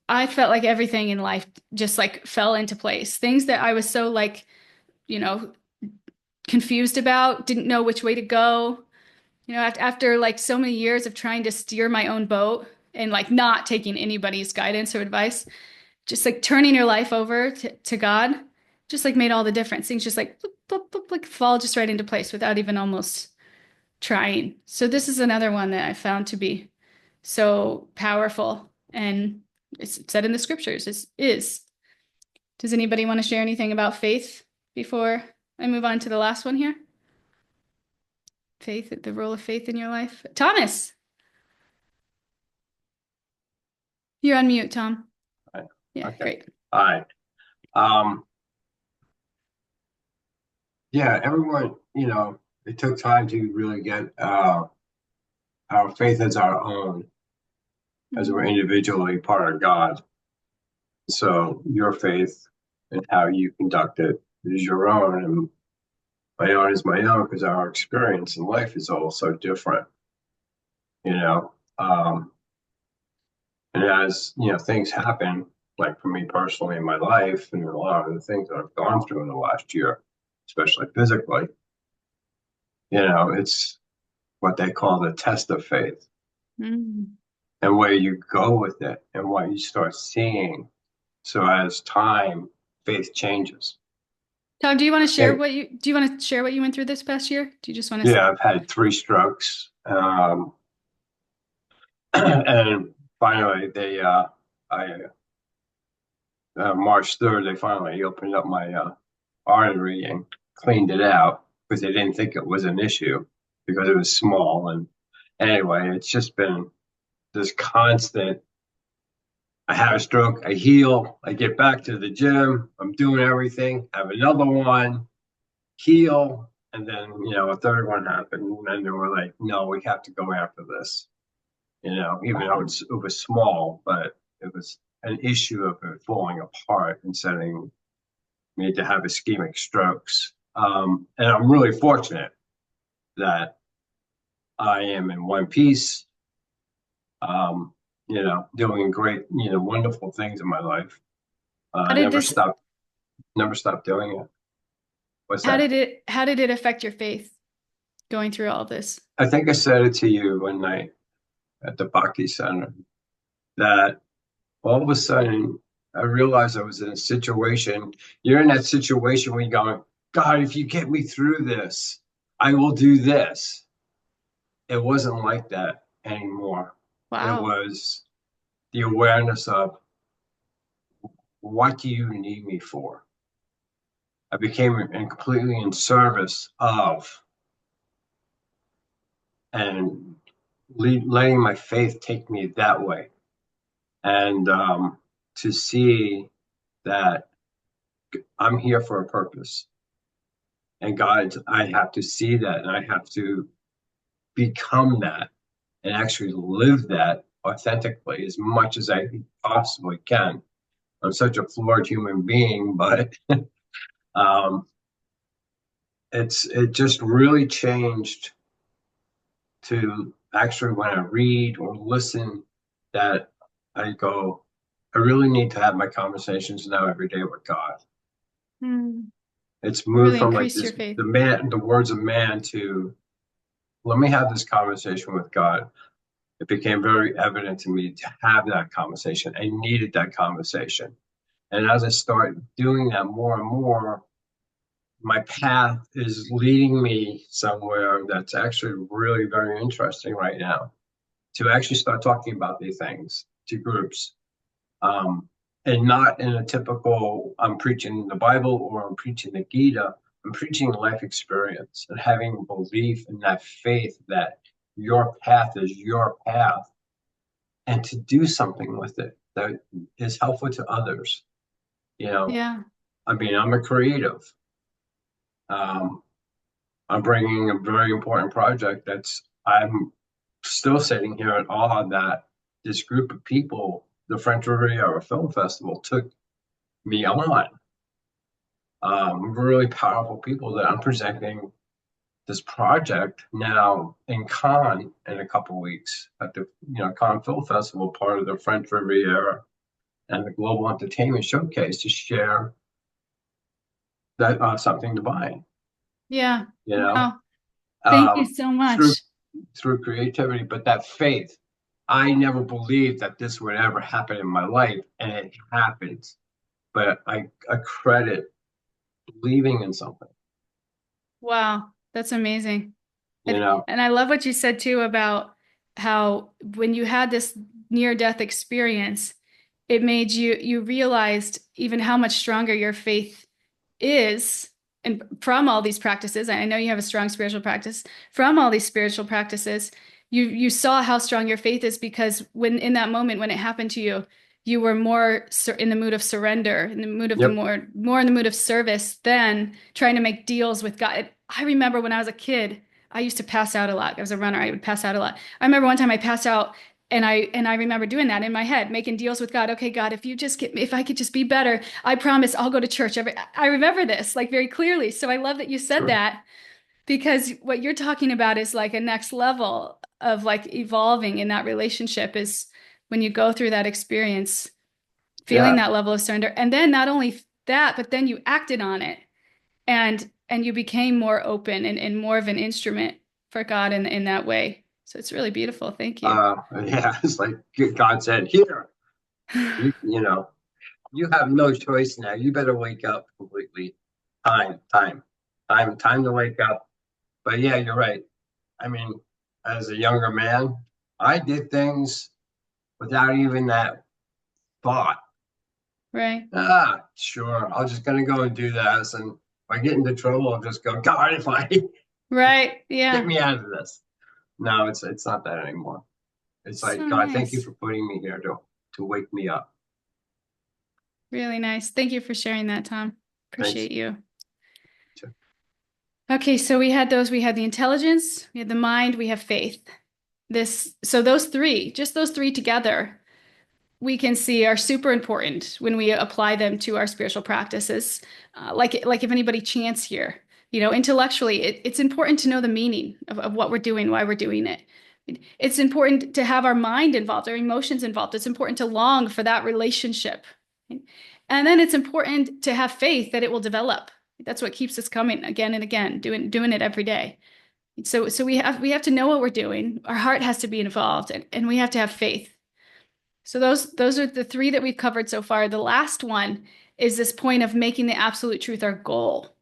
I felt like everything in life just like fell into place. Things that I was so like, confused about, didn't know which way to go. You know, after like so many years of trying to steer my own boat and like not taking anybody's guidance or advice, just like turning your life over to God, just like made all the difference. Things just like boop, boop, boop, like fall just right into place without even almost trying. So this is another one that I found to be so powerful, and it's said in the scriptures is. Does anybody want to share anything about faith before I move on to the last one here? Faith, the role of faith in your life. Thomas, you're on mute, Tom. Right. Yeah, Okay. great. All right. Yeah, everyone, it took time to really get our faith as our own, as we're individually part of God. So your faith and how you conduct it is your own, and my own is my own because our experience in life is all so different, you know. And as things happen, like for me personally in my life, and a lot of the things that I've gone through in the last year, especially physically, it's what they call the test of faith, Mm. and where you go with it and what you start seeing. So as time, faith changes. Tom, do you want to share And what you went through this past year? Do you just want to say? yeah, I've had 3 strokes, and finally March 3rd, they finally opened up my artery and cleaned it out because they didn't think it was an issue because it was small. And anyway, it's just been this constant. I have a stroke, I heal, I get back to the gym, I'm doing everything, have another one, heal, and then a third one happened, and then they were like, no, we have to go after this. Even though it was small, but it was an issue of it falling apart and sending me to have ischemic strokes. And I'm really fortunate that I am in one piece, doing great, wonderful things in my life. How did this Never stop doing it. What's how that? did it affect your faith going through all of this? I think I said it to you one night at the Bhakti Center that all of a sudden I realized I was in a situation. You're in that situation where you're going, God, if you get me through this, I will do this. It wasn't like that anymore. It Wow. was the awareness of, what do you need me for? I became completely in service of, and letting my faith take me that way. And to see that I'm here for a purpose. And God, I have to see that, and I have to become that and actually live that authentically as much as I possibly can. I'm such a flawed human being, but um, it just really changed to actually when I read or listen that I go, I really need to have my conversations now every day with God. Hmm. It's moved Really from like increase your this, faith. the words of man to let me have this conversation with God. It became very evident to me to have that conversation. I needed that conversation. And as I start doing that more and more, my path is leading me somewhere that's actually really very interesting right now to actually start talking about these things to groups. Um, and not in a typical, I'm preaching the Bible or I'm preaching the Gita. I'm preaching life experience and having belief in that faith that your path is your path and to do something with it that is helpful to others. Yeah. I mean, I'm a creative. Um, I'm bringing a very important project I'm still sitting here at awe that this group of people, the French Riviera Film Festival, took me on. Really powerful people that I'm presenting this project now in Cannes in a couple of weeks at the Cannes Film Festival, part of the French Riviera and the Global Entertainment Showcase to share that something divine. Yeah. You know, Wow. Thank you um, so through much. through creativity, but that faith. I never believed that this would ever happen in my life, and it happens. But I credit believing in something, Wow, that's amazing. you know. And I love what you said too about how when you had this near-death experience, it made you realized even how much stronger your faith is. And from all these practices, I know you have a strong spiritual practice. From all these spiritual practices, you saw how strong your faith is because when in that moment when it happened to you, you were more in the mood of surrender, in the mood of the Yep, more in the mood of service than trying to make deals with God. I remember when I was a kid, I used to pass out a lot. I was a runner. I would pass out a lot. I remember one time I passed out and I remember doing that in my head, making deals with God. Okay, God, if I could just be better, I promise I'll go to church I remember this like very clearly. So I love that you said sure. that because what you're talking about is like a next level of like evolving in that relationship is when you go through that experience, feeling Yeah. that level of surrender. And then not only that, but then you acted on it and you became more open and more of an instrument for God in that way. So it's really beautiful. Thank you. Yeah, it's like God said, here, you know, you have no choice now. You better wake up completely. Time, time, time to wake up. But yeah, you're right. I mean, as a younger man, I did things without even that thought. Right. Sure, I'm just gonna go and do this, and if I get into trouble, I'll just go, God, if I Right. get Yeah. me out of this. No, it's not that anymore. It's like, So God, thank you nice. for putting me here to wake me up. Really nice. Thank you for sharing that, Tom. Thanks. Appreciate you. Okay, so we had the intelligence, we had the mind, we have faith. So those three, just those three together, we can see are super important when we apply them to our spiritual practices. Like if anybody chants here, intellectually, it's important to know the meaning of what we're doing, why we're doing it. It's important to have our mind involved, our emotions involved. It's important to long for that relationship. And then it's important to have faith that it will develop. That's what keeps us coming again and again, doing it every day. So we have to know what we're doing. Our heart has to be involved, and we have to have faith. So those are the three that we've covered so far. The last one is this point of making the absolute truth our goal.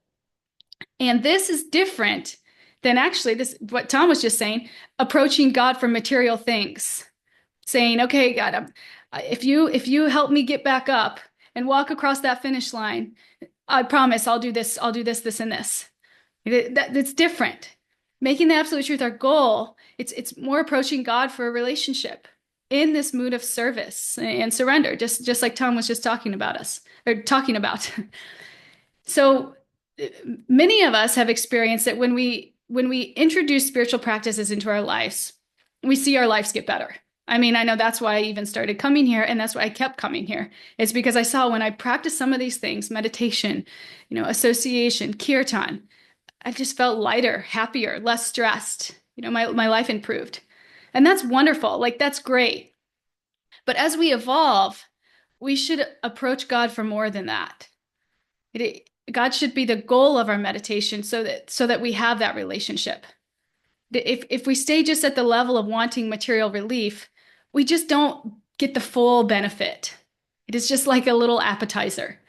And this is different than actually this what Tom was just saying, approaching God for material things. Saying, "Okay, God, if you help me get back up and walk across that finish line, I promise I'll do this, this, and this." That's different. Making the absolute truth our goal, it's more approaching God for a relationship in this mood of service and surrender, just like Tom was just talking about us or talking about. So many of us have experienced that when we introduce spiritual practices into our lives, we see our lives get better. I mean, I know that's why I even started coming here, and that's why I kept coming here. It's because I saw when I practiced some of these things, meditation, association, kirtan, I just felt lighter, happier, less stressed. My life improved. And that's wonderful. Like, that's great. But as we evolve, we should approach God for more than that. God should be the goal of our meditation so that we have that relationship. If we stay just at the level of wanting material relief, we just don't get the full benefit. It is just like a little appetizer.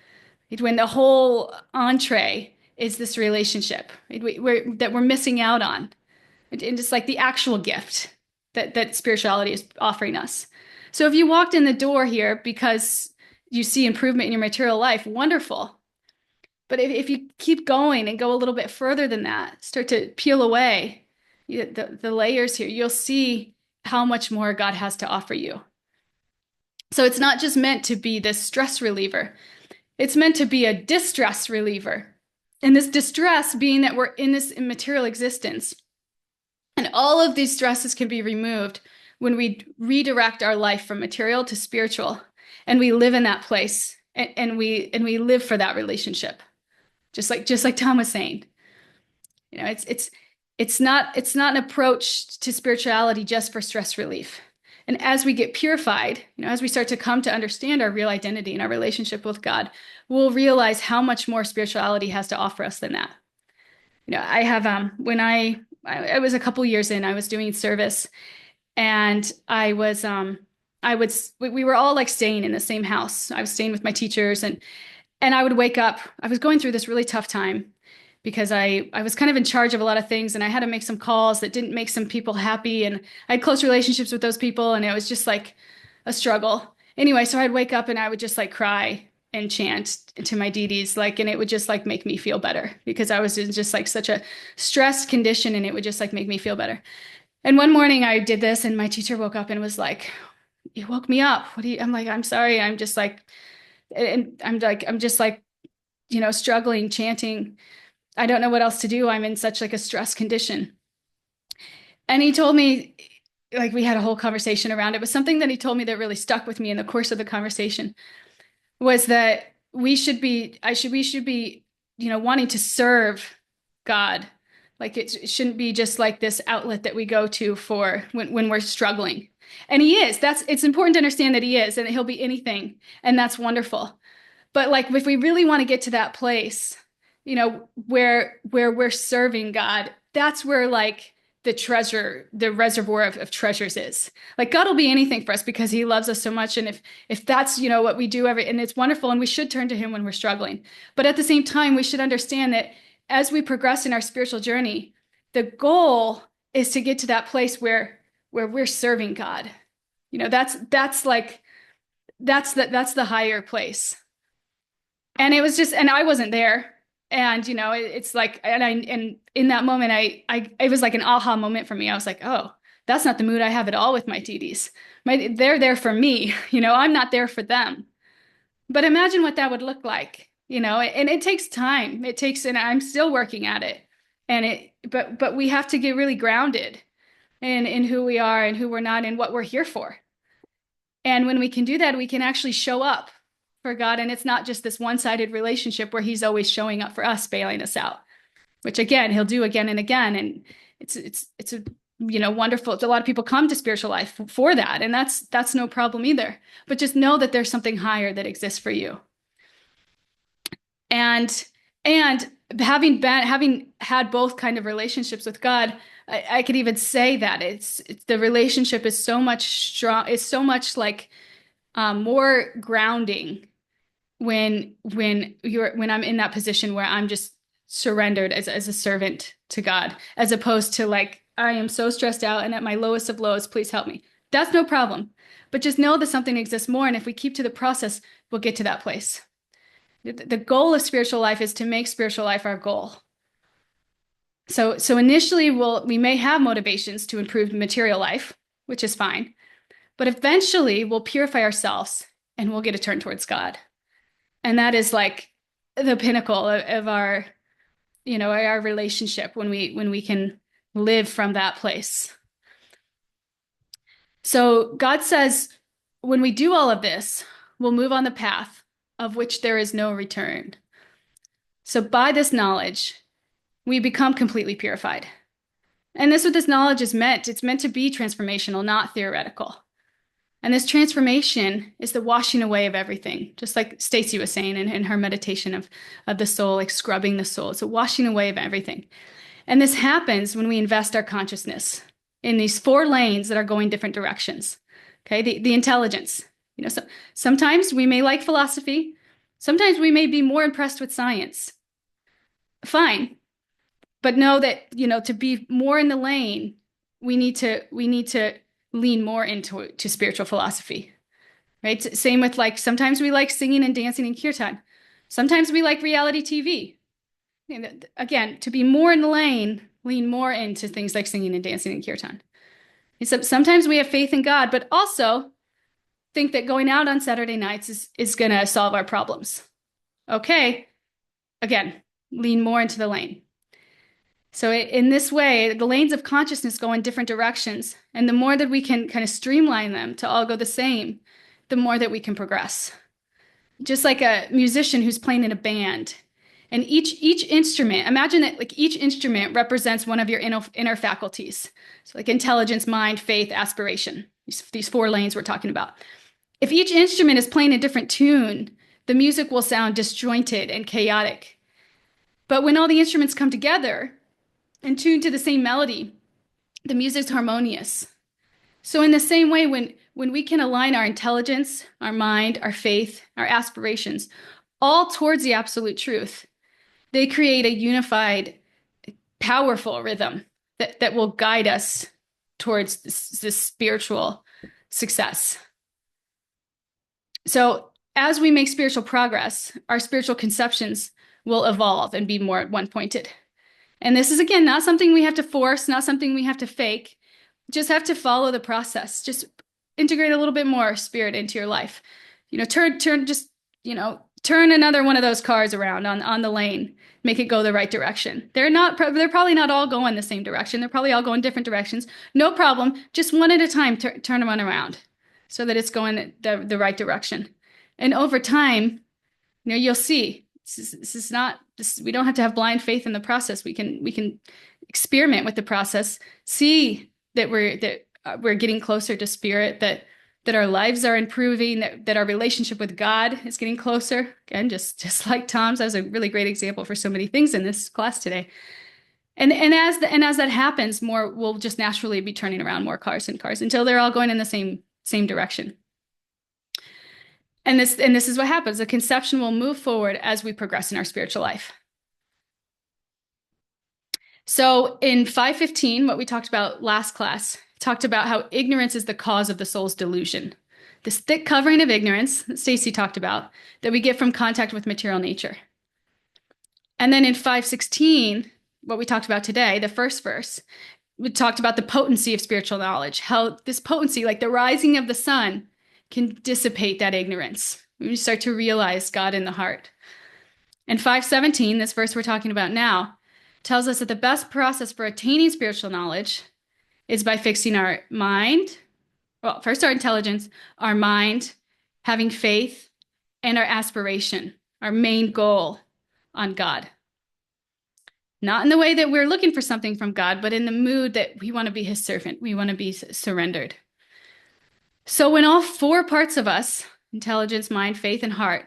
When the whole entree is this relationship that we're missing out on. And it's like the actual gift that spirituality is offering us. So if you walked in the door here because you see improvement in your material life, wonderful. But if you keep going and go a little bit further than that, start to peel away the layers here, you'll see how much more God has to offer you. So it's not just meant to be this stress reliever. It's meant to be a distress reliever. And this distress being that we're in this immaterial existence. And all of these stresses can be removed when we redirect our life from material to spiritual. And we live in that place and we live for that relationship. Just like Tom was saying. It's not an approach to spirituality just for stress relief. And as we get purified, as we start to come to understand our real identity and our relationship with God, we'll realize how much more spirituality has to offer us than that. I have when I I was a couple years in, I was doing service, and we were all like staying in the same house. I was staying with my teachers, and I would wake up. I was going through this really tough time because I was kind of in charge of a lot of things, and I had to make some calls that didn't make some people happy, and I had close relationships with those people, and it was just like a struggle. Anyway, so I'd wake up and I would just like cry and chant to my deities, like, and it would just like make me feel better because I was in just like such a stressed condition, and it would just like make me feel better. And one morning I did this, and my teacher woke up and was like, "You woke me up. What do you?" I'm like, "I'm sorry. I'm just like," and I'm just like, struggling, chanting. I don't know what else to do. I'm in such like a stress condition. And he told me, like, we had a whole conversation around it. But something that he told me that really stuck with me in the course of the conversation was that we should be, wanting to serve God. Like it shouldn't be just like this outlet that we go to for when we're struggling. And he is. It's important to understand that he is, and that he'll be anything. And that's wonderful. But like if we really want to get to that place, where we're serving God, that's where like the reservoir of treasures is. Like God will be anything for us because he loves us so much. And if that's, what we do and it's wonderful, and we should turn to him when we're struggling. But at the same time, we should understand that as we progress in our spiritual journey, the goal is to get to that place where we're serving God. That's like that's the higher place. And it was just, and I wasn't there. And, it's like, and in that moment, it was like an aha moment for me. I was like, oh, that's not the mood I have at all with my TDs. They're there for me. I'm not there for them. But imagine what that would look like, and it takes time. And I'm still working at it. But we have to get really grounded in who we are and who we're not and what we're here for. And when we can do that, we can actually show up for God. And it's not just this one-sided relationship where he's always showing up for us, bailing us out, which again, he'll do again and again. And it's a, wonderful. A lot of people come to spiritual life for that. And that's no problem either. But just know that there's something higher that exists for you. And having had both kind of relationships with God, I could even say that it's the relationship is so much strong. It's so much like more grounding when I'm in that position where I'm just surrendered as a servant to God, as opposed to like, I am so stressed out and at my lowest of lows, please help me. That's no problem. But just know that something exists more. And if we keep to the process, we'll get to that place. The goal of spiritual life is to make spiritual life our goal. So initially we may have motivations to improve material life, which is fine. But eventually we'll purify ourselves and we'll get a turn towards God. And that is like the pinnacle of our, our relationship when we can live from that place. So God says, when we do all of this, we'll move on the path of which there is no return. So by this knowledge, we become completely purified. And this is what this knowledge is meant. It's meant to be transformational, not theoretical. And this transformation is the washing away of everything, just like Stacy was saying in her meditation of the soul, like scrubbing the soul. It's a washing away of everything. And this happens when we invest our consciousness in these 4 lanes that are going different directions. Okay, the intelligence. So sometimes we may like philosophy. Sometimes we may be more impressed with science. Fine. But know that, to be more in the lane, we need to lean more into spiritual philosophy, right? Same with like, sometimes we like singing and dancing in kirtan. Sometimes we like reality TV. Again, to be more in the lane, lean more into things like singing and dancing in kirtan. Sometimes we have faith in God, but also think that going out on Saturday nights is going to solve our problems. Okay, again, lean more into the lane. So in this way, the lanes of consciousness go in different directions. And the more that we can kind of streamline them to all go the same, the more that we can progress. Just like a musician who's playing in a band. And each instrument, imagine that like each instrument represents one of your inner faculties. So like intelligence, mind, faith, aspiration. These 4 lanes we're talking about. If each instrument is playing a different tune, the music will sound disjointed and chaotic. But when all the instruments come together, in tune to the same melody. The music's harmonious. So in the same way, when we can align our intelligence, our mind, our faith, our aspirations, all towards the absolute truth, they create a unified, powerful rhythm that will guide us towards this spiritual success. So as we make spiritual progress, our spiritual conceptions will evolve and be more one-pointed. And this is, again, not something we have to force, not something we have to fake. Just have to follow the process. Just integrate a little bit more spirit into your life. Turn another one of those cars around on the lane. Make it go the right direction. They're probably not all going the same direction. They're probably all going different directions. No problem. Just one at a time, turn one around so that it's going the right direction. And over time, you'll see this is not this. We don't have to have blind faith in the process. We can experiment with the process, see that we're getting closer to spirit, that our lives are improving, that our relationship with God is getting closer. Again, just like Tom's, that was a really great example for so many things in this class today. And as that happens, more will just naturally be turning around more cars until they're all going in the same direction. And this is what happens. The conception will move forward as we progress in our spiritual life. So in 5:15, what we talked about last class, talked about how ignorance is the cause of the soul's delusion. This thick covering of ignorance that Stacy talked about, that we get from contact with material nature. And then in 5:16, what we talked about today, the first verse, we talked about the potency of spiritual knowledge, how this potency, like the rising of the sun, can dissipate that ignorance. We start to realize God in the heart. And 5:17, this verse we're talking about now, tells us that the best process for attaining spiritual knowledge is by fixing our mind, well, first our intelligence, our mind, having faith, and our aspiration, our main goal on God. Not in the way that we're looking for something from God, but in the mood that we want to be his servant. We want to be surrendered. So when all four parts of us, intelligence, mind, faith, and heart,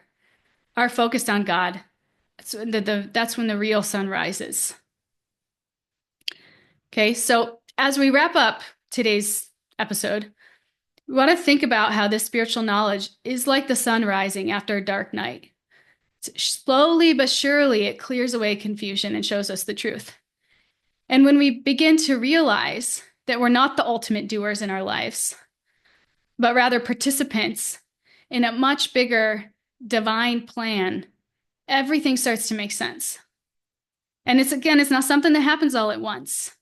are focused on God, that's when the real sun rises. Okay, so as we wrap up today's episode, we want to think about how this spiritual knowledge is like the sun rising after a dark night. Slowly but surely, it clears away confusion and shows us the truth. And when we begin to realize that we're not the ultimate doers in our lives, but rather participants in a much bigger divine plan, everything starts to make sense. And it's not something that happens all at once,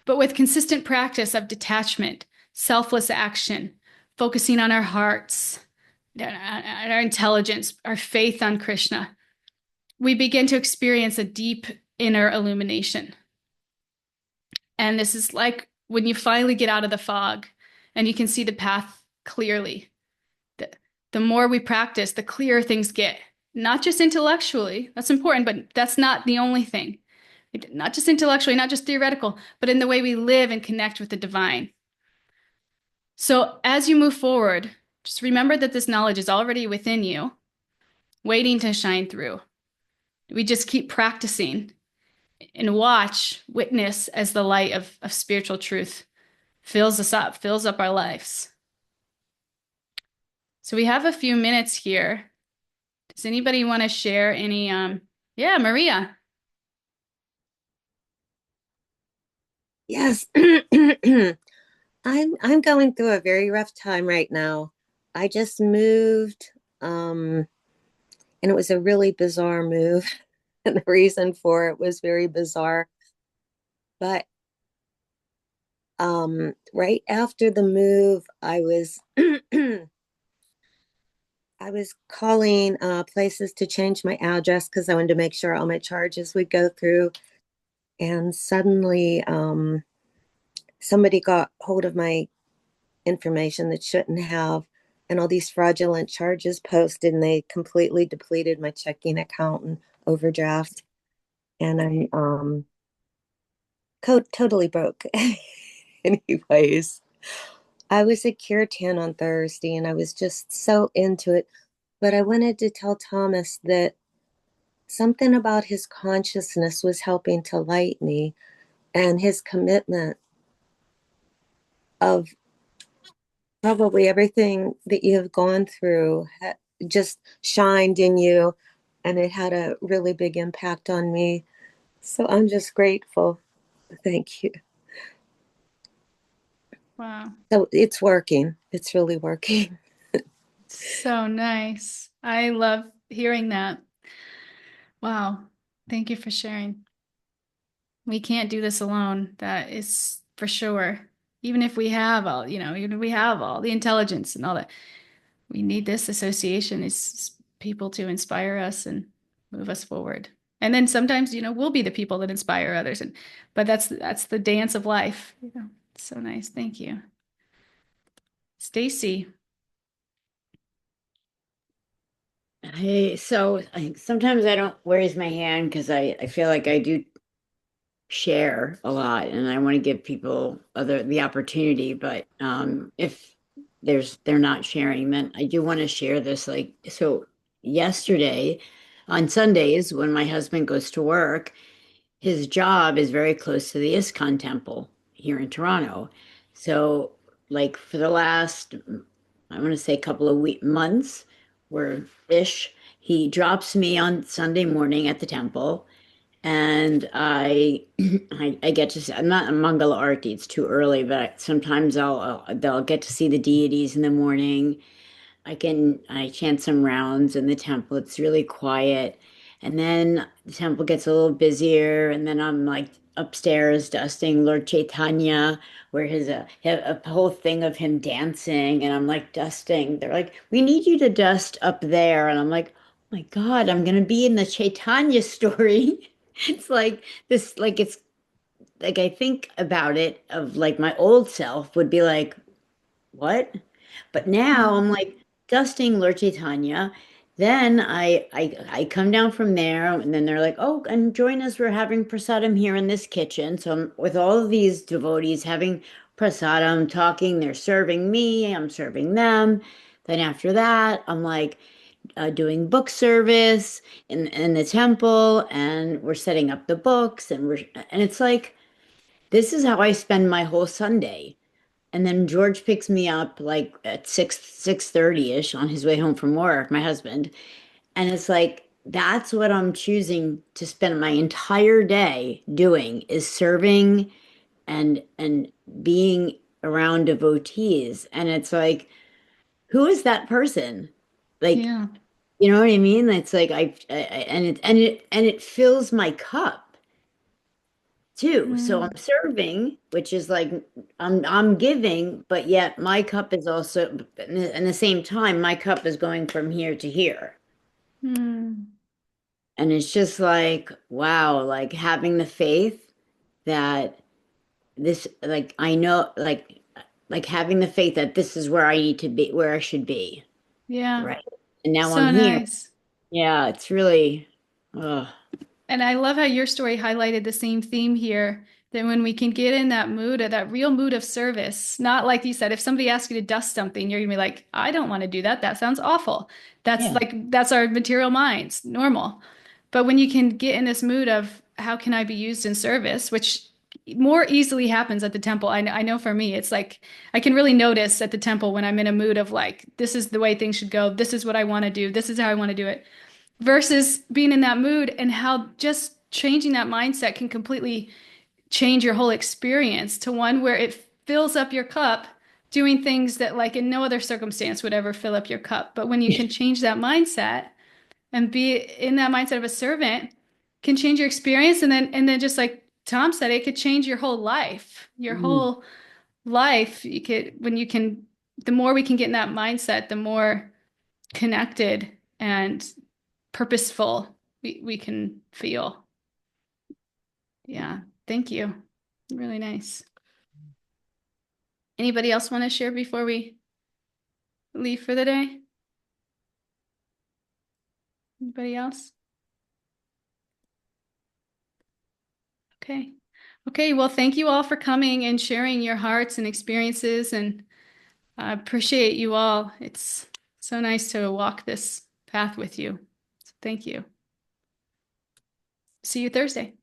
but with consistent practice of detachment, selfless action, focusing on our hearts, our intelligence, our faith on Krishna, we begin to experience a deep inner illumination. And this is like when you finally get out of the fog and you can see the path clearly. The more we practice, the clearer things get. Not just intellectually, that's important, but that's not the only thing. Not just intellectually, not just theoretical, but in the way we live and connect with the divine. So as you move forward, just remember that this knowledge is already within you, waiting to shine through. We just keep practicing and witness as the light of spiritual truth fills us up, fills up our lives. So we have a few minutes here. Does anybody want to share any? Yeah, Maria. Yes. I'm going through a very rough time right now. I just moved, and it was a really bizarre move. And the reason for it was very bizarre. But right after the move, I was I was calling places to change my address because I wanted to make sure all my charges would go through. And suddenly somebody got hold of my information that shouldn't have, and all these fraudulent charges posted, and they completely depleted my checking account and overdraft. And I'm totally broke. Anyways, I was at Cure 10 on Thursday, and I was just so into it. But I wanted to tell Thomas that something about his consciousness was helping to light me. and his commitment of probably everything that you have gone through just shined in you, and it had a really big impact on me. So I'm just grateful. Thank you. Wow. So it's working. It's really working. So nice. I love hearing that. Wow. Thank you for sharing. We can't do this alone. That is for sure. Even if we have all, even if we have all the intelligence and all that, we need this association. It's people to inspire us and move us forward. And then sometimes, we'll be the people that inspire others. But that's the dance of life. So nice. Thank you. Stacy. Hey, so sometimes I don't raise my hand because I feel like I do share a lot and I want to give people the opportunity, but if they're not sharing, then I do want to share this. Like, so yesterday on Sundays when my husband goes to work, his job is very close to the ISKCON temple here in Toronto. So like for the last, I want to say, couple of months, where ish, he drops me on Sunday morning at the temple, and I get to see, I'm not a Mangala Arti, it's too early, but sometimes they'll get to see the deities in the morning. I chant some rounds in the temple. It's really quiet. And then the temple gets a little busier, and then I'm like upstairs dusting Lord Chaitanya, where a whole thing of him dancing, and I'm like dusting. They're like, "We need you to dust up there," and I'm like, "Oh my God, I'm gonna be in the Chaitanya story." It's like this, like it's like I think about it of like my old self would be like, what? But now I'm like dusting Lord Chaitanya. Then I come down from there, and then they're like, "Oh, and join us. We're having prasadam here in this kitchen." So I'm with all of these devotees having prasadam, talking. They're serving me. I'm serving them. Then after that, I'm like doing book service in the temple, and we're setting up the books, and it's like this is how I spend my whole Sunday. And then George picks me up like at 6:30 ish on his way home from work, my husband. And it's like that's what I'm choosing to spend my entire day doing is serving and being around devotees. And it's like, who is that person? Like, Yeah. you know what I mean? It's like and it fills my cup too. So I'm Mm, serving, which is like I'm giving, but yet my cup is also in the same time, my cup is going from here to here. mm, And it's just like, wow, like having the faith that this like I know like having the faith that this is where I need to be, where I should be. yeah. Right. And now I'm So here. nice. Yeah, it's really uh And I love how your story highlighted the same theme here, that when we can get in that mood, that real mood of service, not like you said, if somebody asks you to dust something, you're gonna be like, I don't want to do that. That sounds awful. yeah. That's our material minds, normal. But when you can get in this mood of how can I be used in service, which more easily happens at the temple. I know for me, it's like I can really notice at the temple when I'm in a mood of like, this is the way things should go. This is what I want to do. This is how I want to do it versus being in that mood and how just changing that mindset can completely change your whole experience to one where it fills up your cup doing things that like in no other circumstance would ever fill up your cup. But when you can change that mindset and be in that mindset of a servant can change your experience and then just like Tom said, it could change your whole life. Your Mm. whole life, you could when you can the more we can get in that mindset, the more connected and purposeful we can feel. Yeah. Thank you. Really nice. Anybody else want to share before we leave for the day? Anybody else? Okay. Okay. Well, thank you all for coming and sharing your hearts and experiences. And I appreciate you all. It's so nice to walk this path with you. So thank you. See you Thursday.